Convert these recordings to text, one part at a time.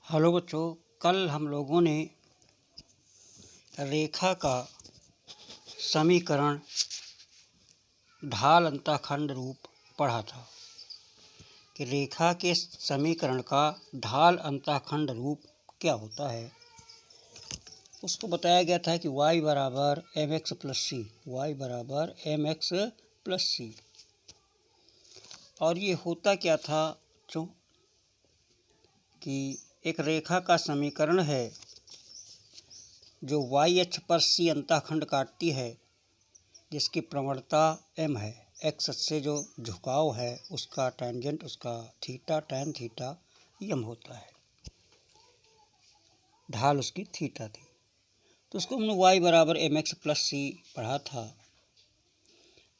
Hello बच्चों, कल हम लोगों ने रेखा का समीकरण ढाल अंतःखंड रूप पढ़ा था कि रेखा के समीकरण का ढाल अंतःखंड रूप क्या होता है। उसको बताया गया था कि y बराबर mx प्लस सी, y बराबर mx प्लस सी। और ये होता क्या था बच्चों कि एक रेखा का समीकरण है जो y अक्ष पर सी अंतःखंड काटती है, जिसकी प्रवणता m है। x अक्ष से जो झुकाव है उसका टेंजेंट, उसका थीटा, टैन थीटा m होता है। ढाल उसकी थीटा थी, तो उसको हमने y बराबर mx प्लस सी पढ़ा था।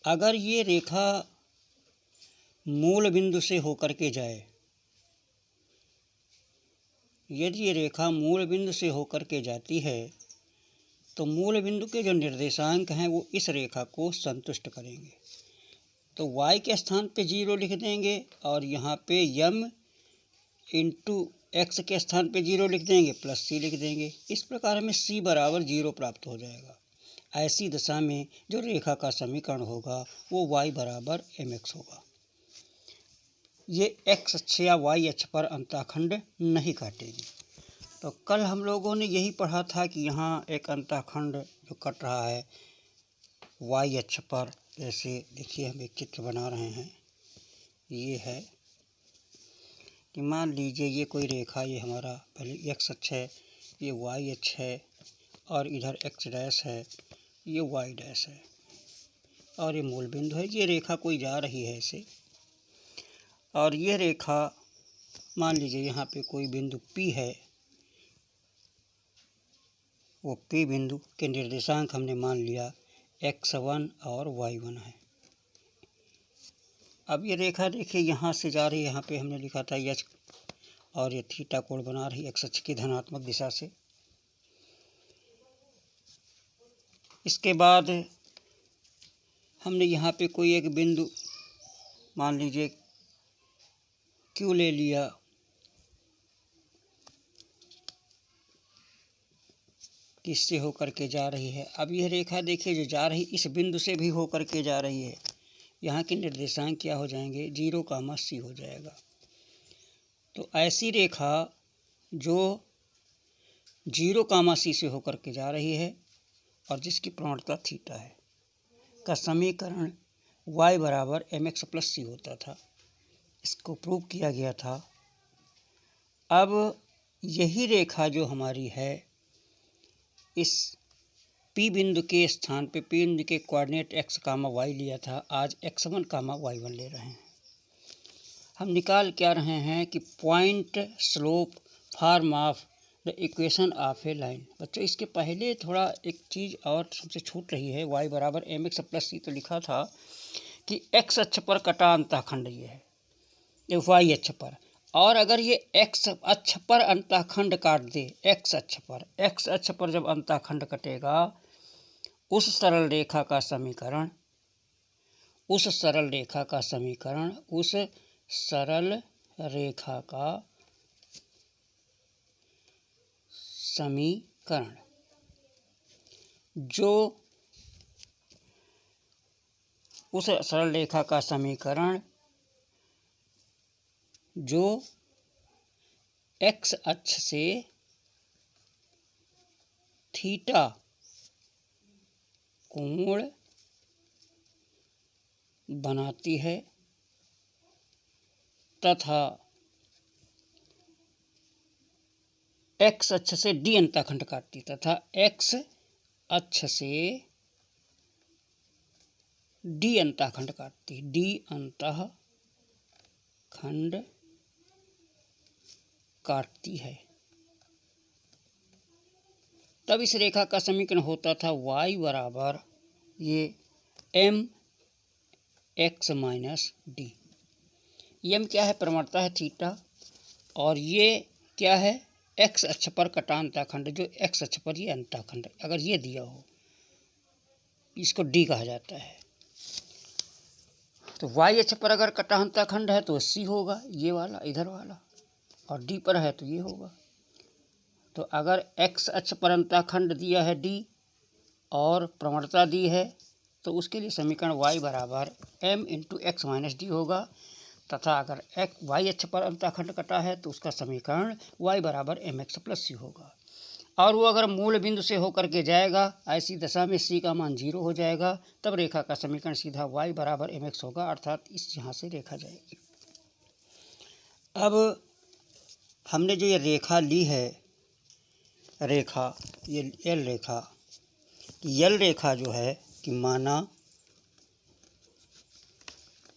अगर ये रेखा मूल बिंदु से होकर के जाए, यदि ये रेखा मूल बिंदु से होकर के जाती है तो मूल बिंदु के जो निर्देशांक हैं वो इस रेखा को संतुष्ट करेंगे। तो y के स्थान पे 0 लिख देंगे और यहाँ पे m इंटू x के स्थान पे 0 लिख देंगे, प्लस c लिख देंगे। इस प्रकार हमें c बराबर 0 प्राप्त हो जाएगा। ऐसी दशा में जो रेखा का समीकरण होगा वो y बराबर mx होगा। ये x अक्ष या y अक्ष पर अंतःखंड नहीं काटेगी। तो कल हम लोगों ने यही पढ़ा था कि यहाँ एक अंतःखंड जो कट रहा है y अक्ष पर, जैसे देखिए हम एक चित्र बना रहे हैं। ये है कि मान लीजिए ये कोई रेखा, ये हमारा पहले x अक्ष है, ये y अक्ष है और इधर x डैश है, ये y डैश है और ये मूल बिंदु है। ये रेखा कोई जा रही है ऐसे, और ये रेखा मान लीजिए यहाँ पे कोई बिंदु P है। वो P बिंदु के निर्देशांक हमने मान लिया x1 और y1 है। अब ये रेखा देखिए यहाँ से जा रही है, यहाँ पे हमने लिखा था h और ये थीटा कोण बना रही है x अक्ष की धनात्मक दिशा से। इसके बाद हमने यहाँ पे कोई एक बिंदु मान लीजिए Q ले लिया। किससे होकर के जा रही है? अब यह रेखा देखिए जो जा रही इस बिंदु से भी होकर के जा रही है। यहाँ के निर्देशांक क्या हो जाएंगे? 0, c हो जाएगा। तो ऐसी रेखा जो 0, c से होकर के जा रही है और जिसकी प्रवणता थीटा है का समीकरण y बराबर mx प्लस सी होता था। इसको प्रूव किया गया था। अब यही रेखा जो हमारी है, इस P बिंदु के स्थान पे P बिंदु के कोऑर्डिनेट x, y लिया था, आज x1, y1 ले रहे हैं। हम निकाल क्या रहे हैं कि point slope form of the equation of A line. बच्चों इसके पहले थोड़ा एक चीज़ और हमसे छूट रही है। y बराबर mx प्लस सी तो लिखा था कि x अक्ष पर कटा अंतःखंड ये है, ये y अक्ष पर। और अगर ये x अक्ष पर अंतःखंड काट दे, x अक्ष पर जब अंतःखंड कटेगा, उस सरल रेखा का समीकरण जो x अक्ष से थीटा कोण बनाती है तथा x अक्ष से d अंतःखंड काटती, तथा x अक्ष से d अंतःखंड काटती, d अंतःखंड काटती है। तब इस रेखा का समीकरण होता था y बराबर ये m x minus D. m क्या है? प्रवणता है थीटा, और ये क्या है? x अक्ष पर कटा अंतःखंड, जो x अक्ष पर ये अंतःखंड अगर ये दिया हो, इसको d कहा जाता है। तो y अक्ष पर अगर कटा अंतःखंड है तो c होगा, ये वाला इधर वाला, और d पर है तो ये होगा। तो अगर x अक्ष पर अंतःखंड दिया है D और प्रवणता दी है तो उसके लिए समीकरण y बराबर m into x minus D होगा, तथा अगर y अक्ष पर अंतःखंड कटा है तो उसका समीकरण y बराबर mx प्लस सी होगा। और वो अगर मूल बिंदु से होकर के जाएगा ऐसी दशा में c का मान 0 हो जाएगा, तब रेखा का समीकरण सीधा y बराबर mx होगा, अर्थात इस यहाँ से रेखा जाएगी। अब हमने जो ये रेखा ली है, रेखा ये यल रेखा, यल रेखा जो है कि माना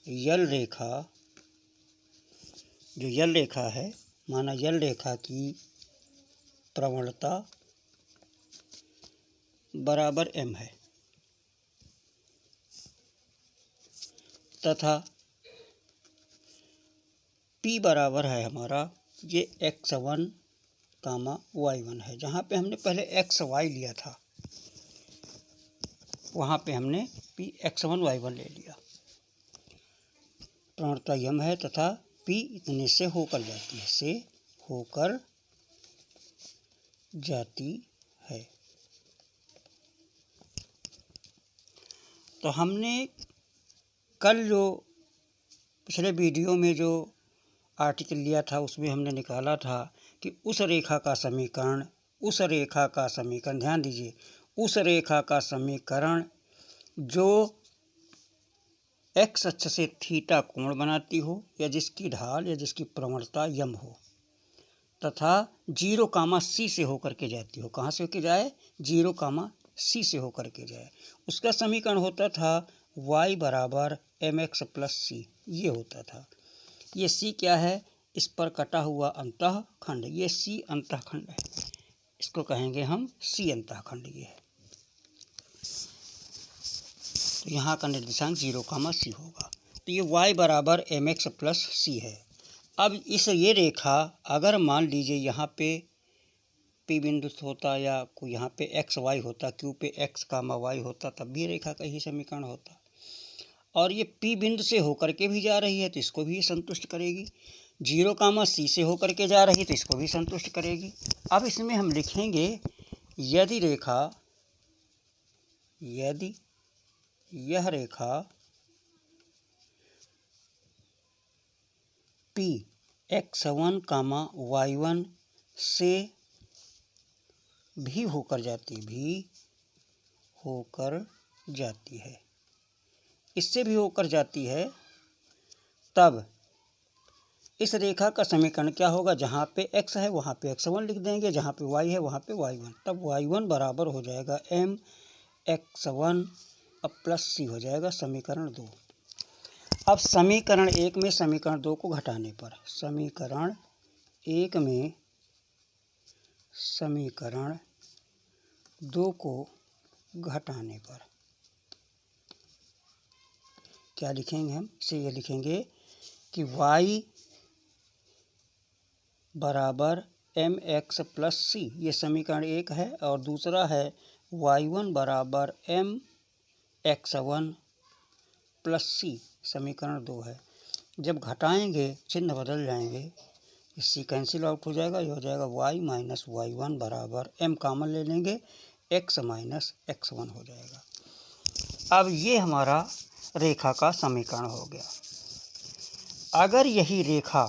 यल रेखा, जो यल रेखा है, माना यल रेखा की प्रवणता बराबर m है, तथा p बराबर है हमारा ये x1, y1 है। जहाँ पे हमने पहले xy लिया था वहाँ पे हमने p x1 y1 ले लिया। प्रवणता m है तथा p इतने से होकर जाती है, से होकर जाती है। तो हमने कल जो पिछले वीडियो में जो आर्टिकल लिया था उसमें हमने निकाला था कि उस रेखा का समीकरण, ध्यान दीजिए, उस रेखा का समीकरण जो x अक्ष से थीटा कोण बनाती हो या जिसकी ढाल या जिसकी प्रवणता यम हो तथा 0, c से होकर के जाती हो। कहाँ से होकर जाए? 0, c से होकर के जाए। उसका समीकरण होता था y बराबर mx प्लस सी, ये होता था। ये c क्या है? इस पर कटा हुआ अंतःखंड, ये c अंतःखंड है, इसको कहेंगे हम c अंतःखंड। ये है, तो यहाँ का निर्देशांक 0, c होगा। तो ये y बराबर mx प्लस सी है। अब इस ये रेखा अगर मान लीजिए यहाँ पे P बिंदु होता या कोई यहाँ पे x y होता, Q पे x, y होता, तब भी रेखा का ही समीकरण होता। और ये P बिंदु से होकर के भी जा रही है तो इसको भी संतुष्ट करेगी, 0, c से होकर के जा रही तो इसको भी संतुष्ट करेगी। अब इसमें हम लिखेंगे यदि यह रेखा P x1, y1 से भी होकर जाती है, इससे भी होकर जाती है, तब इस रेखा का समीकरण क्या होगा? जहाँ पे x है वहाँ पे x1 लिख देंगे, जहाँ पे y है वहाँ पे y1, तब y1 बराबर हो जाएगा m x1 प्लस c हो जाएगा, समीकरण 2। अब समीकरण 1 में समीकरण 2 को घटाने पर, समीकरण 1 में समीकरण 2 को घटाने पर क्या लिखेंगे हम? इसे ये लिखेंगे कि y बराबर mx प्लस सी, ये समीकरण 1 है, और दूसरा है y1 बराबर m x1 प्लस सी, समीकरण 2 है। जब घटाएंगे चिन्ह बदल जाएंगे, इससे कैंसिल आउट हो जाएगा, ये हो जाएगा y माइनस y1 बराबर m कॉमन ले लेंगे, x माइनस x1 हो जाएगा। अब ये हमारा रेखा का समीकरण हो गया। अगर यही रेखा,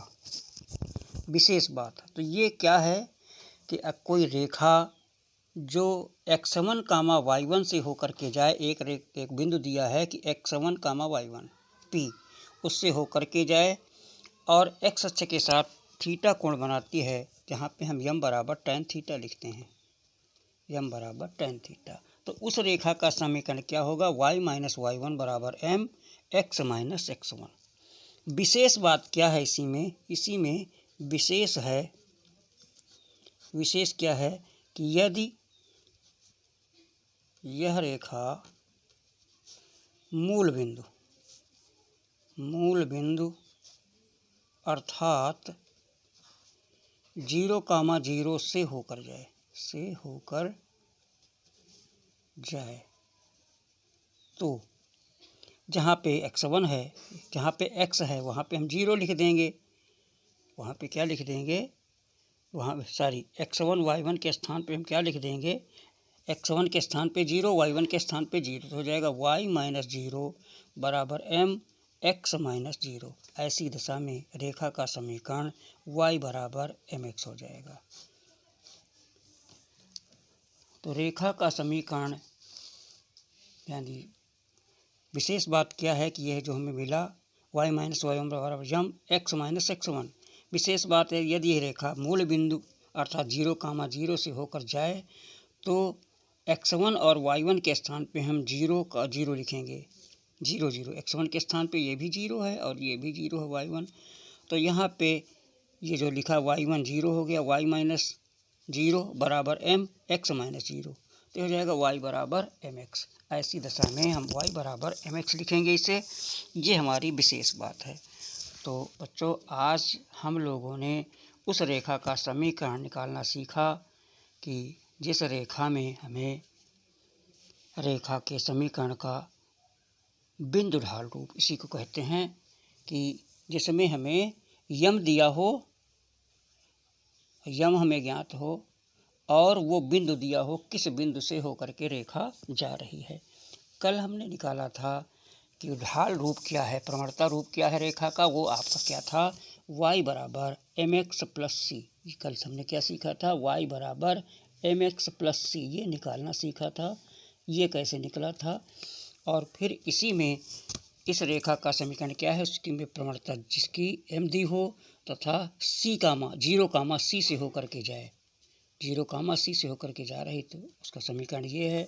विशेष बात तो ये क्या है कि अब कोई रेखा जो x1, y1 से होकर के जाए, एक बिंदु दिया है कि x1, y1 P, उससे होकर के जाए और x अक्ष के साथ थीटा कोण बनाती है, जहाँ पे हम m बराबर tan थीटा लिखते हैं, m बराबर tan थीटा। तो उस रेखा का समीकरण क्या होगा? y माइनस y1 बराबर m x माइनस x1। विशेष बात क्या है इसी में विशेष क्या है कि यदि यह रेखा मूल बिंदु अर्थात 0, से होकर जाए, तो जहाँ पे x1 है, जहाँ पे x है वहाँ पे हम 0 लिख देंगे, वहाँ पे क्या लिख देंगे? वहाँ सॉरी x1 y1 के स्थान पे हम क्या लिख देंगे, x1 के स्थान पे 0, y1 के स्थान पे 0, तो हो जाएगा y माइनस 0 बराबर m x माइनस 0। ऐसी दशा में रेखा का समीकरण y बराबर mx हो जाएगा। तो रेखा का समीकरण यानी विशेष बात क्या है कि यह जो हमें मिला y माइनस y1 बराबर यम x माइनस x1। विशेष बात है यदि यह रेखा मूल बिंदु अर्थात 0,0 से होकर जाए तो x1 और y1 के स्थान पे हम 0 का 0 लिखेंगे, 0 0। x1 के स्थान पे ये भी 0 है और ये भी 0 है y1। तो यहाँ पे ये जो लिखा y1 0 हो गया, y माइनस 0 बराबर m x माइनस 0, तो हो जाएगा y बराबर mx। ऐसी दशा में हम y बराबर mx लिखेंगे इसे। ये हमारी विशेष बात है। तो बच्चों आज हम लोगों ने उस रेखा का समीकरण निकालना सीखा कि जिस रेखा में हमें रेखा के समीकरण का बिंदु ढाल रूप, इसी को कहते हैं कि जिसमें हमें यम दिया हो, यम हमें ज्ञात हो और वो बिंदु दिया हो किस बिंदु से होकर के रेखा जा रही है। कल हमने निकाला था कि ढाल रूप क्या है, प्रवणता रूप क्या है रेखा का, वो आपका क्या था, y बराबर mx प्लस सी। कल हमने क्या सीखा था, y बराबर mx प्लस सी, ये निकालना सीखा था। ये कैसे निकला था, और फिर इसी में इस रेखा का समीकरण क्या है, उसकी में प्रवणता जिसकी m दी हो तथा c कामा 0 c से होकर के जाए, 0 c से होकर के जा रही, तो उसका समीकरण ये है।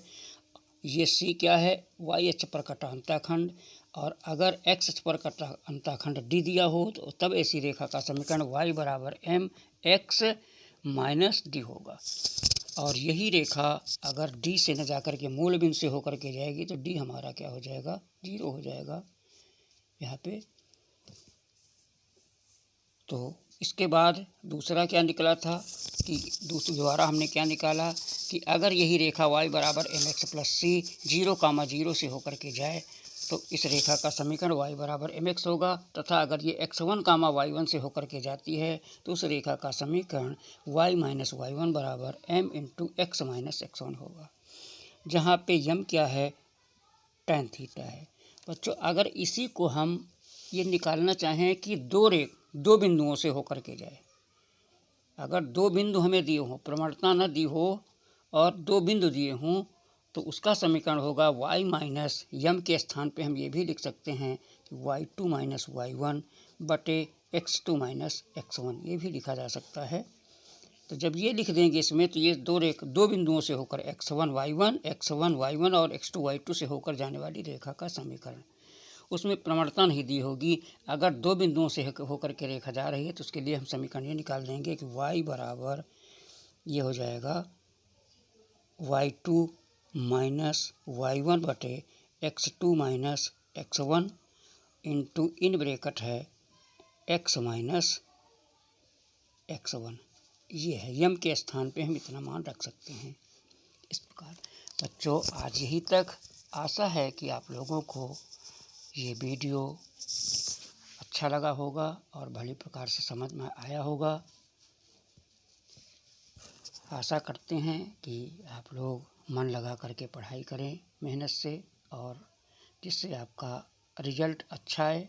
ये c क्या है, y अक्ष पर कटा अंतःखंड, और अगर x अक्ष पर कटा अंतःखंड d दिया हो तो तब ऐसी रेखा का समीकरण y बराबर m x माइनस d होगा। और यही रेखा अगर d से न जाकर के मूल बिंदु से होकर के जाएगी तो d हमारा क्या हो जाएगा, 0 हो जाएगा यहाँ पे। तो इसके बाद दूसरा क्या निकला था कि दूसरी द्वारा हमने क्या निकाला कि अगर यही रेखा y बराबर mx प्लस सी 0,0 से होकर के जाए तो इस रेखा का समीकरण y बराबर mx होगा, तथा अगर ये x1, y1 से होकर के जाती है तो उस रेखा का समीकरण y माइनस y1 बराबर m into x minus x1 होगा, जहाँ पे यम क्या है, tan थीटा है। बच्चों अगर इसी को हम ये निकालना चाहें कि दो बिंदुओं से होकर के जाए, अगर दो बिंदु हमें दिए हों, प्रवणता न दी हो और दो बिंदु दिए हों, तो उसका समीकरण होगा y माइनस यम के स्थान पे हम ये भी लिख सकते हैं कि y2 माइनस y1 बटे x2 माइनस x1, ये भी लिखा जा सकता है। तो जब ये लिख देंगे इसमें तो ये दो बिंदुओं से होकर x1 y1 और x2 y2 से होकर जाने वाली रेखा का समीकरण, उसमें प्रवणता नहीं दी होगी। अगर दो बिंदुओं से होकर के रेखा जा रही है तो उसके लिए हम समीकरण ये निकाल देंगे कि y बराबर ये हो जाएगा y2 माइनस y1 बटे x2 minus x1 into in bracket है x माइनस x1। ये है, यम के स्थान पे हम इतना मान रख सकते हैं। इस प्रकार बच्चों आज यही तक। आशा है कि आप लोगों को ये वीडियो अच्छा लगा होगा और भली प्रकार से समझ में आया होगा। आशा करते हैं कि आप लोग मन लगा करके पढ़ाई करें मेहनत से, और जिससे आपका रिजल्ट अच्छा है।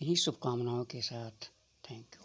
इन्हीं शुभकामनाओं के साथ थैंक यू।